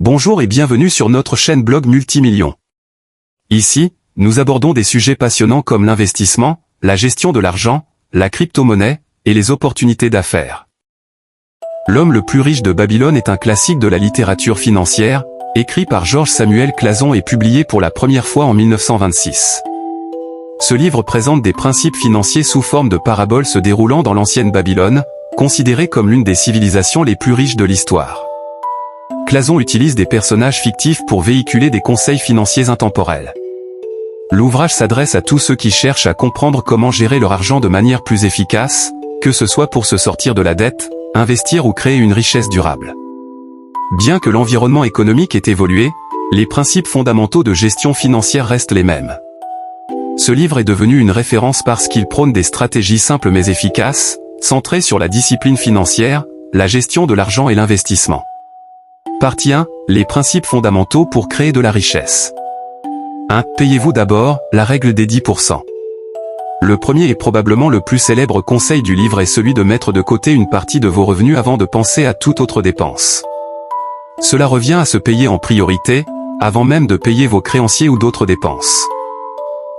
Bonjour et bienvenue sur notre chaîne blog Multimillions. Ici, nous abordons des sujets passionnants comme l'investissement, la gestion de l'argent, la crypto-monnaie et les opportunités d'affaires. L'homme le plus riche de Babylone est un classique de la littérature financière, écrit par George Samuel Clason et publié pour la première fois en 1926. Ce livre présente des principes financiers sous forme de paraboles se déroulant dans l'ancienne Babylone, considérée comme l'une des civilisations les plus riches de l'histoire. Clason utilise des personnages fictifs pour véhiculer des conseils financiers intemporels. L'ouvrage s'adresse à tous ceux qui cherchent à comprendre comment gérer leur argent de manière plus efficace, que ce soit pour se sortir de la dette, investir ou créer une richesse durable. Bien que l'environnement économique ait évolué, les principes fondamentaux de gestion financière restent les mêmes. Ce livre est devenu une référence parce qu'il prône des stratégies simples mais efficaces, centrées sur la discipline financière, la gestion de l'argent et l'investissement. Partie 1. Les principes fondamentaux pour créer de la richesse. 1. Payez-vous d'abord, la règle des 10%. Le premier et probablement le plus célèbre conseil du livre est celui de mettre de côté une partie de vos revenus avant de penser à toute autre dépense. Cela revient à se payer en priorité, avant même de payer vos créanciers ou d'autres dépenses.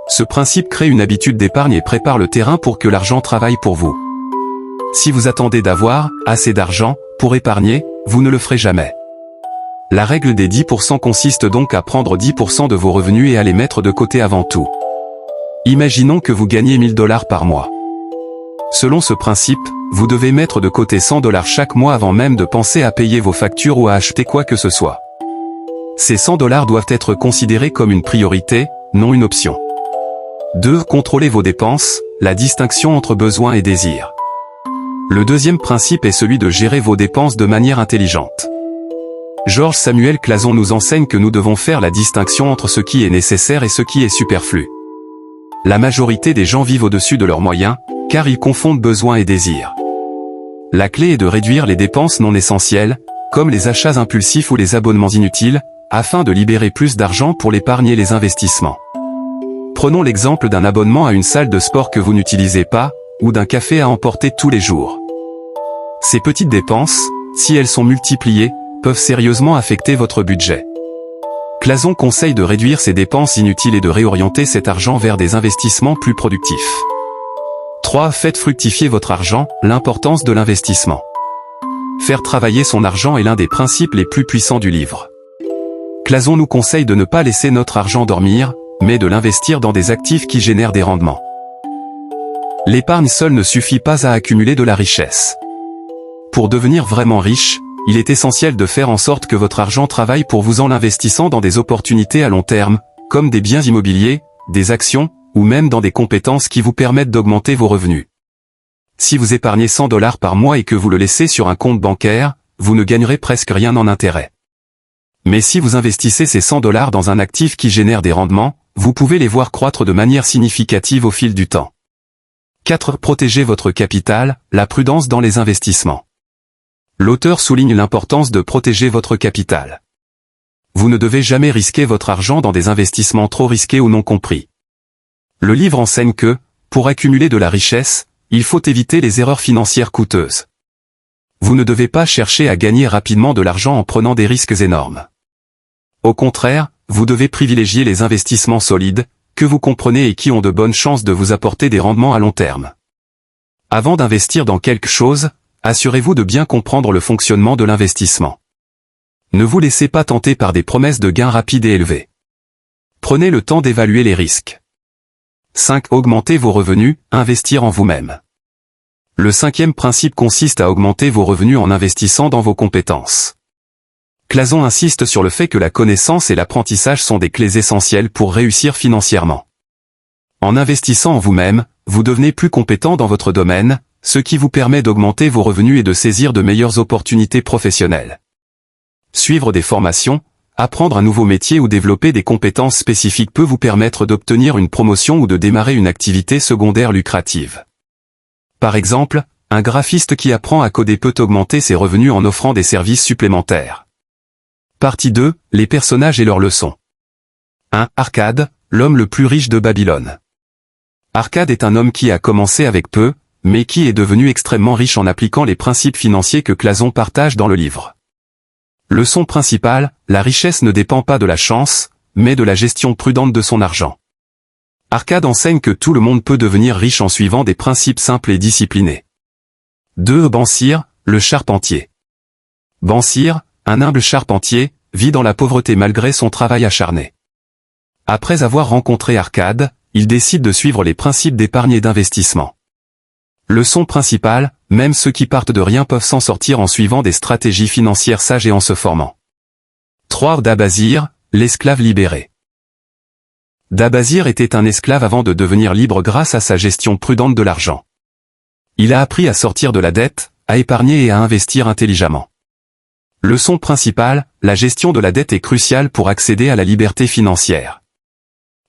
Ce principe crée une habitude d'épargne et prépare le terrain pour que l'argent travaille pour vous. Si vous attendez d'avoir assez d'argent pour épargner, vous ne le ferez jamais. La règle des 10% consiste donc à prendre 10% de vos revenus et à les mettre de côté avant tout. Imaginons que vous gagnez 1000 $ par mois. Selon ce principe, vous devez mettre de côté 100 $ chaque mois avant même de penser à payer vos factures ou à acheter quoi que ce soit. Ces 100 $ doivent être considérés comme une priorité, non une option. 2. Contrôlez vos dépenses, la distinction entre besoins et désirs. Le deuxième principe est celui de gérer vos dépenses de manière intelligente. George Samuel Clason nous enseigne que nous devons faire la distinction entre ce qui est nécessaire et ce qui est superflu. La majorité des gens vivent au-dessus de leurs moyens, car ils confondent besoins et désirs. La clé est de réduire les dépenses non essentielles, comme les achats impulsifs ou les abonnements inutiles, afin de libérer plus d'argent pour l'épargne et les investissements. Prenons l'exemple d'un abonnement à une salle de sport que vous n'utilisez pas, ou d'un café à emporter tous les jours. Ces petites dépenses, si elles sont multipliées, peuvent sérieusement affecter votre budget. Clason conseille de réduire ces dépenses inutiles et de réorienter cet argent vers des investissements plus productifs. 3. Faites fructifier votre argent, l'importance de l'investissement. Faire travailler son argent est l'un des principes les plus puissants du livre. Clason nous conseille de ne pas laisser notre argent dormir, mais de l'investir dans des actifs qui génèrent des rendements. L'épargne seule ne suffit pas à accumuler de la richesse. Pour devenir vraiment riche, il est essentiel de faire en sorte que votre argent travaille pour vous en investissant dans des opportunités à long terme, comme des biens immobiliers, des actions, ou même dans des compétences qui vous permettent d'augmenter vos revenus. Si vous épargnez 100 $ par mois et que vous le laissez sur un compte bancaire, vous ne gagnerez presque rien en intérêt. Mais si vous investissez ces 100 $ dans un actif qui génère des rendements, vous pouvez les voir croître de manière significative au fil du temps. 4. Protégez votre capital, la prudence dans les investissements. L'auteur souligne l'importance de protéger votre capital. Vous ne devez jamais risquer votre argent dans des investissements trop risqués ou non compris. Le livre enseigne que, pour accumuler de la richesse, il faut éviter les erreurs financières coûteuses. Vous ne devez pas chercher à gagner rapidement de l'argent en prenant des risques énormes. Au contraire, vous devez privilégier les investissements solides, que vous comprenez et qui ont de bonnes chances de vous apporter des rendements à long terme. Avant d'investir dans quelque chose, assurez-vous de bien comprendre le fonctionnement de l'investissement. Ne vous laissez pas tenter par des promesses de gains rapides et élevés. Prenez le temps d'évaluer les risques. 5. Augmentez vos revenus, investir en vous-même. Le cinquième principe consiste à augmenter vos revenus en investissant dans vos compétences. Clason insiste sur le fait que la connaissance et l'apprentissage sont des clés essentielles pour réussir financièrement. En investissant en vous-même, vous devenez plus compétent dans votre domaine, ce qui vous permet d'augmenter vos revenus et de saisir de meilleures opportunités professionnelles. Suivre des formations, apprendre un nouveau métier ou développer des compétences spécifiques peut vous permettre d'obtenir une promotion ou de démarrer une activité secondaire lucrative. Par exemple, un graphiste qui apprend à coder peut augmenter ses revenus en offrant des services supplémentaires. Partie 2, les personnages et leurs leçons. 1. Arcade, l'homme le plus riche de Babylone. Arcade est un homme qui a commencé avec peu, mais qui est devenu extrêmement riche en appliquant les principes financiers que Clason partage dans le livre. Leçon principale, la richesse ne dépend pas de la chance, mais de la gestion prudente de son argent. Arcade enseigne que tout le monde peut devenir riche en suivant des principes simples et disciplinés. 2. Bansir, le charpentier. Bansir, un humble charpentier, vit dans la pauvreté malgré son travail acharné. Après avoir rencontré Arcade, il décide de suivre les principes d'épargne et d'investissement. Leçon principale, même ceux qui partent de rien peuvent s'en sortir en suivant des stratégies financières sages et en se formant. 3. Dabazir, l'esclave libéré. Dabazir était un esclave avant de devenir libre grâce à sa gestion prudente de l'argent. Il a appris à sortir de la dette, à épargner et à investir intelligemment. Leçon principale, la gestion de la dette est cruciale pour accéder à la liberté financière.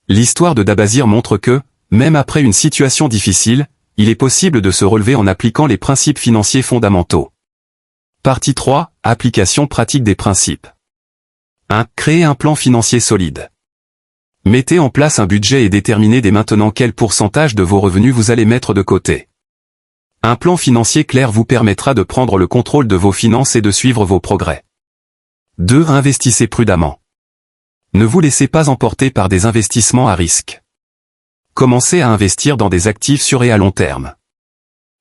L'histoire de Dabazir montre que, même après une situation difficile, il est possible de se relever en appliquant les principes financiers fondamentaux. Partie 3, application pratique des principes. 1. Créer un plan financier solide. Mettez en place un budget et déterminez dès maintenant quel pourcentage de vos revenus vous allez mettre de côté. Un plan financier clair vous permettra de prendre le contrôle de vos finances et de suivre vos progrès. 2. Investissez prudemment. Ne vous laissez pas emporter par des investissements à risque. Commencez à investir dans des actifs sûrs et à long terme.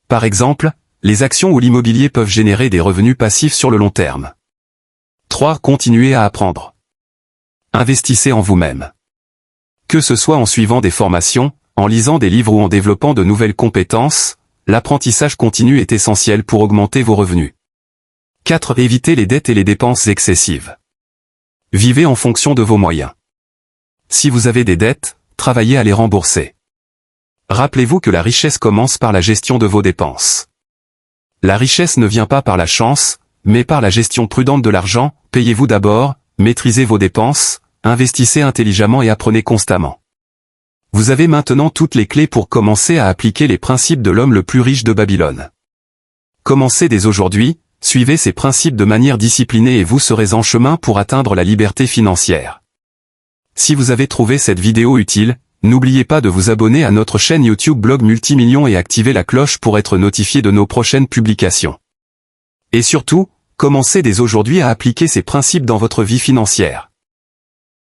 Par exemple, les actions ou l'immobilier peuvent générer des revenus passifs sur le long terme. 3. Continuez à apprendre. Investissez en vous-même. Que ce soit en suivant des formations, en lisant des livres ou en développant de nouvelles compétences, l'apprentissage continu est essentiel pour augmenter vos revenus. 4. Évitez les dettes et les dépenses excessives. Vivez en fonction de vos moyens. Si vous avez des dettes, travaillez à les rembourser. Rappelez-vous que la richesse commence par la gestion de vos dépenses. La richesse ne vient pas par la chance, mais par la gestion prudente de l'argent. Payez-vous d'abord, maîtrisez vos dépenses, investissez intelligemment et apprenez constamment. Vous avez maintenant toutes les clés pour commencer à appliquer les principes de l'homme le plus riche de Babylone. Commencez dès aujourd'hui, suivez ces principes de manière disciplinée et vous serez en chemin pour atteindre la liberté financière. Si vous avez trouvé cette vidéo utile, n'oubliez pas de vous abonner à notre chaîne YouTube Blog Multimillions et activer la cloche pour être notifié de nos prochaines publications. Et surtout, commencez dès aujourd'hui à appliquer ces principes dans votre vie financière.